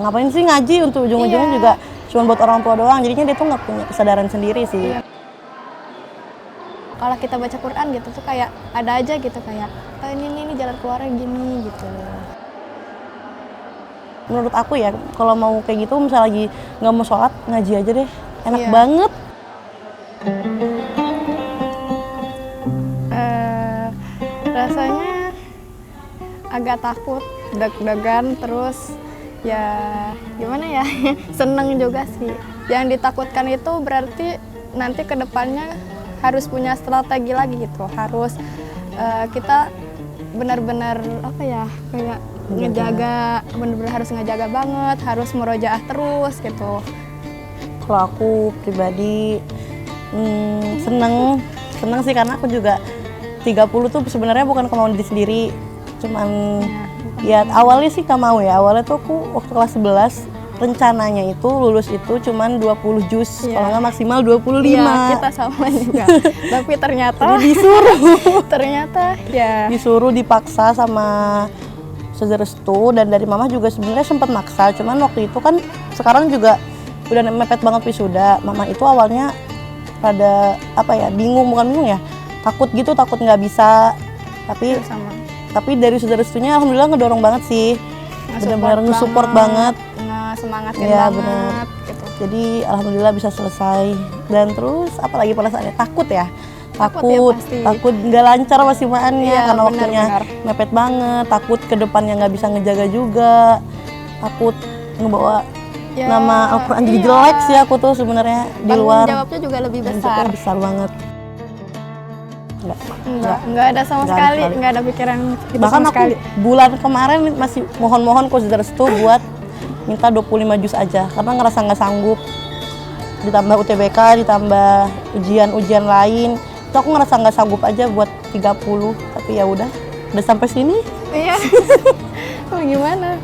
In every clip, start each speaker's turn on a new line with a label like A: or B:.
A: ngapain sih ngaji, untuk ujung-ujungnya juga cuma buat orang tua doang, jadinya dia tuh nggak punya kesadaran sendiri sih.
B: Kalau kita baca Quran gitu tuh kayak ada aja gitu kayak ini jalan keluarnya gini gitu.
A: Menurut aku ya, kalau mau kayak gitu misal lagi nggak mau sholat, ngaji aja deh, enak banget.
B: Rasanya agak takut, deg-degan, terus ya gimana ya, seneng juga sih. Yang ditakutkan itu berarti nanti kedepannya harus punya strategi lagi gitu, harus kita benar-benar apa ya, kayak ngejaga, benar-benar harus ngejaga banget, harus murojaah terus gitu.
A: Kalau aku pribadi seneng sih, karena aku juga 30 tuh sebenarnya bukan kemauan diri sendiri, cuman ya awalnya sih gak mau ya. Awalnya tuh aku waktu kelas 11 rencananya itu lulus itu cuman 20 juz, kalau nggak maksimal 25.
B: Iya, kita sama juga. Tapi ternyata disuruh
A: dipaksa sama serestu, dan dari mama juga sebenarnya sempat maksa, cuman waktu itu kan sekarang juga udah mepet banget wisuda. Mama itu awalnya rada bingung ya, takut nggak bisa, tapi dari saudara-saudarinya alhamdulillah ngedorong banget sih, benar-benar nge-support banget,
B: semangatin banget gitu.
A: Jadi alhamdulillah bisa selesai. Dan terus apalagi perasaannya, takut nggak lancar wasimaannya karena waktunya mepet banget, takut ke depannya nggak bisa ngejaga juga, takut ngebawa nama Al-Quran jadi jelek sih aku tuh sebenarnya di luar.
B: Jawabnya juga lebih besar.
A: Besar banget.
B: Enggak ada sama sekali, enggak ada pikiran gitu.
A: Bahkan aku bulan kemarin masih mohon-mohon ke restu buat minta 25 juz aja, karena ngerasa nggak sanggup. Ditambah UTBK, ditambah ujian lain, itu aku ngerasa nggak sanggup aja buat 30. Tapi ya udah sampai sini.
B: Iya. Gimana?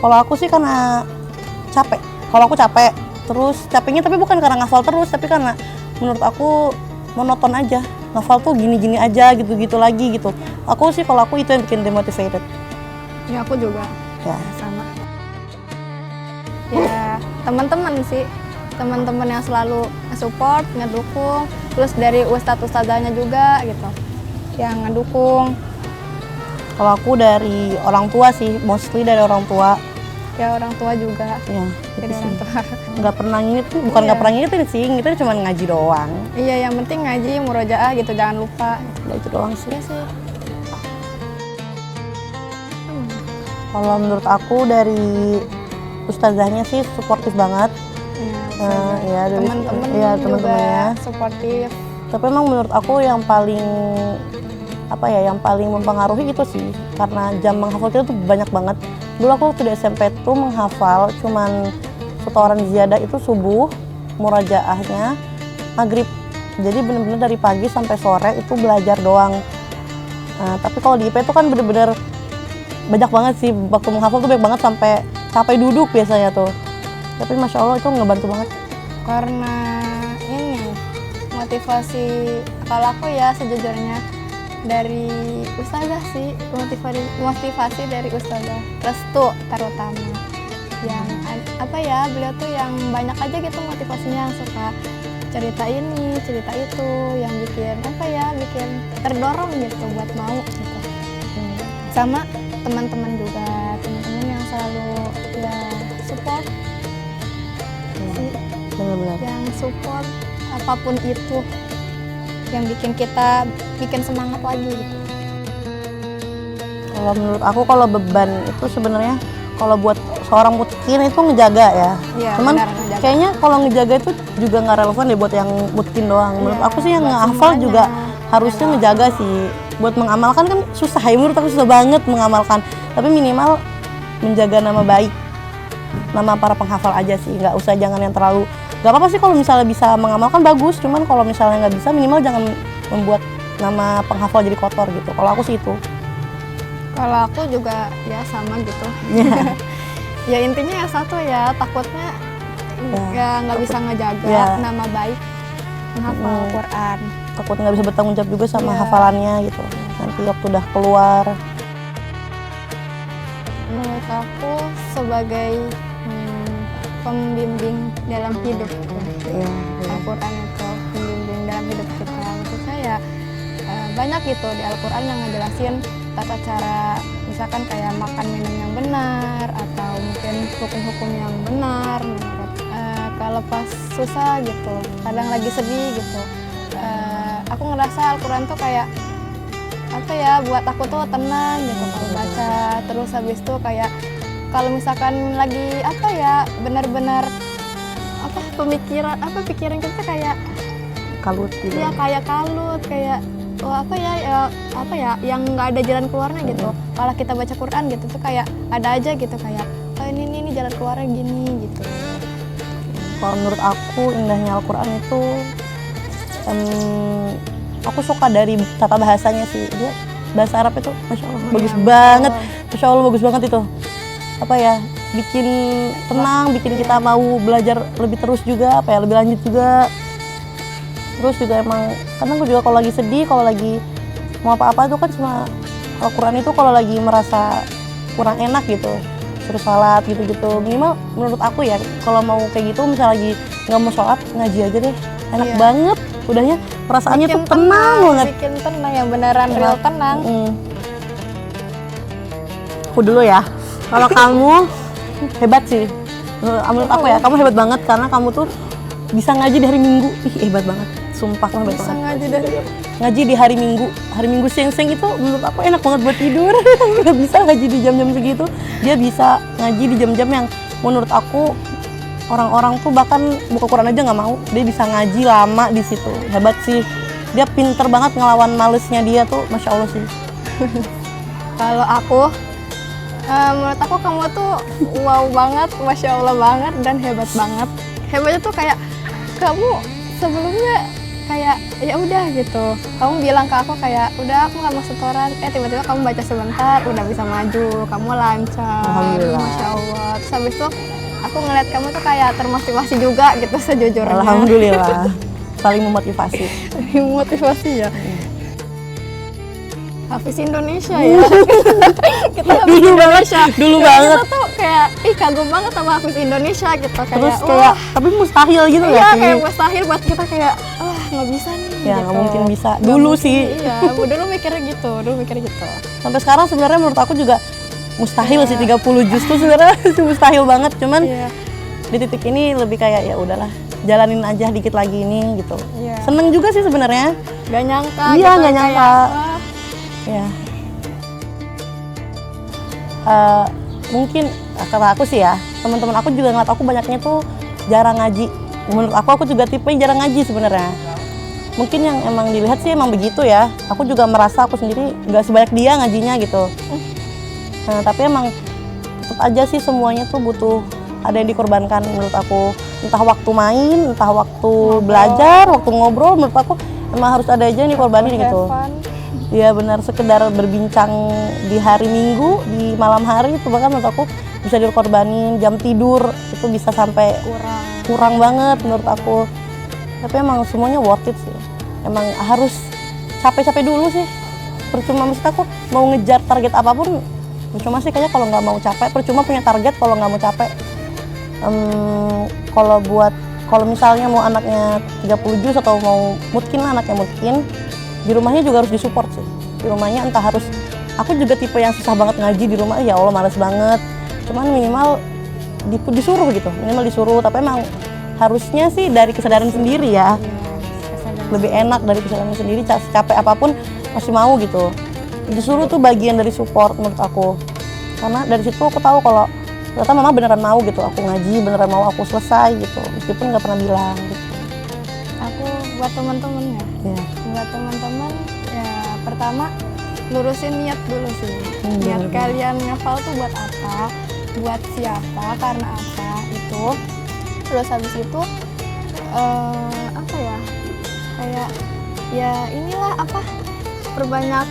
A: Kalau aku sih karena capek. Kalau aku capek, terus capeknya tapi bukan karena ngafal terus, tapi karena menurut aku monoton aja. Ngafal tuh gini-gini aja, gitu-gitu lagi gitu. Aku sih kalau aku itu yang bikin demotivated.
B: Ya aku juga.
A: Ya,
B: sama. Ya, teman-teman sih. Teman-teman yang selalu support, ngedukung, terus dari ustadz-ustadzanya juga gitu. Yang ngedukung.
A: Kalau aku dari orang tua sih, mostly dari orang tua.
B: Ya orang tua juga.
A: Ya,
B: dari orang tua.
A: Nggak pernah ngingetin, bukan nggak pernah ngingetin sih, ngingetin cuma ngaji doang.
B: Iya, yang penting ngaji, murojaah gitu, jangan lupa.
A: Udah itu doang sih.
B: Iya sih.
A: Kalau menurut aku dari ustazahnya sih suportif banget.
B: Ya, teman-teman juga suportif.
A: Tapi emang menurut aku yang paling mempengaruhi itu sih, karena jam menghafal kita tuh banyak banget. Dulu aku waktu di SMP tuh menghafal cuman setoran ziyadah itu subuh, murajaahnya maghrib. Jadi bener-bener dari pagi sampai sore itu belajar doang. Tapi kalau di IP itu kan bener-bener banyak banget sih, waktu menghafal tuh banyak banget sampai capek duduk biasanya tuh. Tapi Masya Allah itu ngebantu banget.
B: Karena ini motivasi, kalau aku ya sejujurnya dari ustazah sih, motivasi dari ustazah Restu terutama. Yang beliau tuh yang banyak aja gitu motivasinya, suka cerita ini, cerita itu, yang bikin bikin terdorong gitu buat mau gitu. Sama teman-teman juga, teman-teman yang selalu support.
A: Benar-benar.
B: Yang support apapun itu, yang bikin semangat lagi gitu.
A: Kalau menurut aku, kalau beban itu sebenarnya kalau buat seorang mutkin itu ngejaga ya. Cuman kayaknya kalau ngejaga itu juga nggak relevan deh buat yang mutkin doang. Menurut aku sih yang ngehafal juga harusnya ngejaga sih. Buat mengamalkan kan susah ya, menurut aku susah banget mengamalkan. Tapi minimal menjaga nama baik, nama para penghafal aja sih. Nggak usah, jangan yang terlalu. Gak apa-apa sih kalau misalnya bisa mengamalkan, bagus. Cuman kalau misalnya nggak bisa, minimal jangan membuat nama penghafal jadi kotor gitu. Kalau aku sih itu.
B: Kalau aku juga ya sama gitu. Ya intinya ya satu ya, takutnya nggak bisa ngejaga nama baik menghafal Quran.
A: Takut nggak bisa bertanggung jawab juga sama hafalannya gitu. Nanti waktu udah keluar.
B: menurut aku sebagai pembimbing dalam hidup.
A: Iya.
B: Al-Quran itu pembimbing dalam hidup kita. Maksud saya banyak gitu di Al-Quran yang ngejelasin tata cara misalkan kayak makan minum yang benar atau mungkin hukum-hukum yang benar. Kalau pas susah gitu, kadang lagi sedih gitu, aku ngerasa Al-Quran tuh kayak apa ya, buat aku tuh tenang gitu kalau baca. Terus habis itu kayak kalau misalkan lagi apa ya, benar-benar apa pikiran kita kayak
A: Kalut gitu.
B: Iya, kayak kalut, kayak apa ya yang nggak ada jalan keluarnya gitu. Kalau kita baca Quran gitu tuh kayak ada aja gitu, kayak oh ini jalan keluarnya gini gitu.
A: Kalau menurut aku indahnya Al-Quran itu aku suka dari tata bahasanya sih. Dia bahasa Arab itu Masya Allah bagus banget. Masya Allah bagus banget itu. Apa ya, bikin tenang, bikin kita mau belajar lebih terus juga, apa ya, lebih lanjut juga. Terus juga emang kadang aku juga kalau lagi sedih, kalau lagi mau apa-apa tuh kan cuma Al-Quran itu kalau lagi merasa kurang enak gitu, suruh sholat gitu-gitu. Minimal menurut aku ya, kalau mau kayak gitu misalnya lagi nggak mau sholat, ngaji aja deh, enak banget. Udahnya perasaannya
B: bikin
A: tuh tenang banget.
B: Bikin tenang, yang beneran real tenang.
A: Aku dulu ya, kalau kamu hebat sih. Menurut aku ya, kamu hebat banget karena kamu tuh bisa ngaji di hari Minggu. Ih, hebat banget. Sumpah kamu hebat
B: Bisa
A: banget.
B: ngaji
A: di hari Minggu siang-siang itu menurut aku enak banget buat tidur. Gak bisa ngaji di jam-jam segitu. Dia bisa ngaji di jam-jam yang menurut aku orang-orang tuh bahkan buka Quran aja nggak mau. Dia bisa ngaji lama di situ. Hebat sih. Dia pinter banget ngelawan malesnya dia tuh, Masya Allah sih.
B: Kalau aku menurut aku kamu tuh wow banget, Masya Allah banget, dan hebat banget. Hebatnya tuh kayak kamu sebelumnya kayak ya udah gitu, kamu bilang ke aku kayak udah aku nggak mau setoran, tiba-tiba kamu baca sebentar udah bisa maju, kamu lancar.
A: Alhamdulillah.
B: Masya Allah. Terus habis itu aku ngeliat kamu tuh kayak termotivasi juga gitu sejujurnya.
A: Alhamdulillah. Saling memotivasi.
B: Motivasi ya. Hafiz Indonesia ya. Kita Hafiz Indonesia.
A: Dulu banget.
B: Kita tuh kayak kagum banget sama Hafiz Indonesia gitu, kayak
A: Terus kayak tapi mustahil gitu
B: iya,
A: nggak sih?
B: kayak mustahil buat kita, kayak nggak bisa nih.
A: Ya
B: gitu.
A: nggak mungkin bisa.
B: Nggak
A: Dulu
B: mungkin,
A: sih.
B: Iya, dulu mikirnya gitu.
A: Sampai sekarang sebenarnya menurut aku juga mustahil sih 30 juz tuh sebenarnya mustahil banget. Cuman di titik ini lebih kayak ya udahlah, jalanin aja dikit lagi ini gitu.
B: Iya.
A: Seneng juga sih sebenarnya.
B: Gak nyangka.
A: Iya,
B: gitu,
A: nggak nyangka. Ya. Mungkin kata aku sih ya, teman-teman aku juga ngeliat aku banyaknya tuh jarang ngaji. Menurut aku juga tipe yang jarang ngaji sebenarnya. Mungkin yang emang dilihat sih emang begitu ya. Aku juga merasa aku sendiri nggak sebanyak dia ngajinya gitu. Nah, tapi emang tetap aja sih semuanya tuh butuh ada yang dikorbankan menurut aku. Entah waktu main, entah waktu belajar, waktu ngobrol, menurut aku emang harus ada aja yang dikorbanin gitu. Iya benar, sekedar berbincang di hari Minggu, di malam hari itu bahkan menurut aku bisa dikorbanin. Jam tidur itu bisa sampai kurang banget menurut aku. Tapi emang semuanya worth it sih. Emang harus capek-capek dulu sih. Percuma, maksud aku mau ngejar target apapun percuma sih kayaknya kalau nggak mau capek. Percuma punya target kalau nggak mau capek. Kalau misalnya mau anaknya 30 juz atau mau mungkin anaknya mungkin di rumahnya juga harus disupport sih. Di rumahnya entah harus, aku juga tipe yang susah banget ngaji di rumah, ya Allah males banget. Cuman minimal disuruh gitu, minimal disuruh. Tapi emang harusnya sih dari kesadaran sendiri ya. Lebih enak dari kesadaran sendiri, capek apapun masih mau gitu. Disuruh tuh bagian dari support menurut aku. Karena dari situ aku tahu kalau ternyata mama beneran mau gitu, aku ngaji beneran mau aku selesai gitu. Meskipun nggak pernah bilang gitu.
B: Aku buat teman-teman ya. Buat teman-teman ya, pertama lurusin niat dulu sih. Niat kalian ngafal tuh buat apa, buat siapa, karena apa itu. Terus habis itu apa ya, kayak ya inilah apa, perbanyak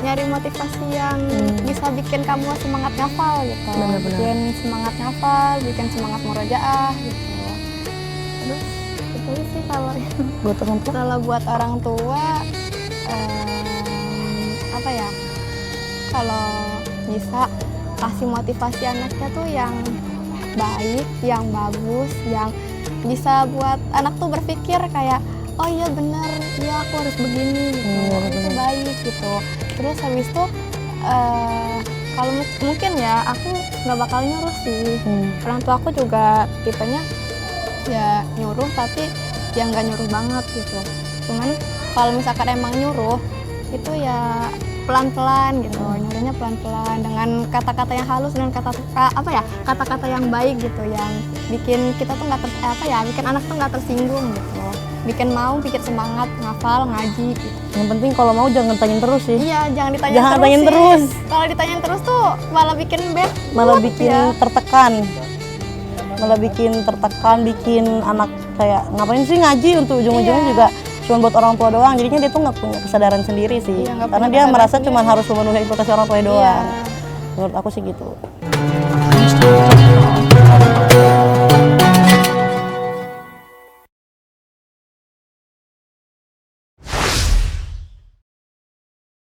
B: nyari motivasi yang bisa bikin kamu semangat ngafal gitu. Bikin semangat ngafal, bikin semangat murojaah gitu. Terus itu sih kalau buat orang tua apa ya, kalau bisa kasih motivasi anaknya tuh yang baik, yang bagus, yang bisa buat anak tuh berpikir kayak oh iya benar, ya aku harus begini gitu, itu baik gitu. Terus habis itu kalau mungkin ya aku nggak bakal nyuruh sih. Orang tua aku juga tipenya ya nyuruh tapi ya nggak nyuruh banget gitu. Cuman kalau misalkan emang nyuruh itu ya pelan-pelan gitu, nyuruhnya pelan-pelan dengan kata-kata yang halus dan kata-kata yang baik gitu, yang bikin kita tuh bikin anak tuh nggak tersinggung gitu, bikin semangat ngafal ngaji gitu.
A: Yang penting kalau mau jangan tanyain terus sih.
B: Iya, jangan
A: tanyain terus.
B: Kalau ditanyain terus tuh malah bikin
A: tertekan, bikin anak kayak ngapain sih ngaji, untuk ujung-ujungnya juga cuma buat orang tua doang. Jadinya dia tuh nggak punya kesadaran sendiri sih, karena dia merasa cuma harus memenuhi ekspektasi orang tua doang. Menurut aku sih gitu.